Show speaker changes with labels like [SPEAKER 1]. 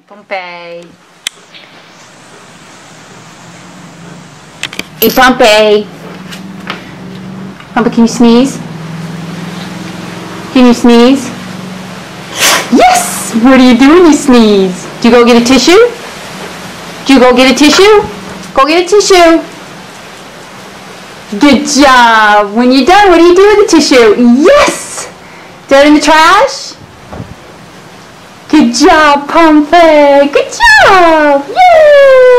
[SPEAKER 1] Pompeii. Hey, Pompeii. Pompeii, can you sneeze? Can you sneeze? Yes! What do you do when you sneeze? Do you go get a tissue? Do you go get a tissue? Go get a tissue. Good job. When you're done, what do you do with the tissue? Yes! Throw it in the trash? Good job, Pompeii. Good job. Yay!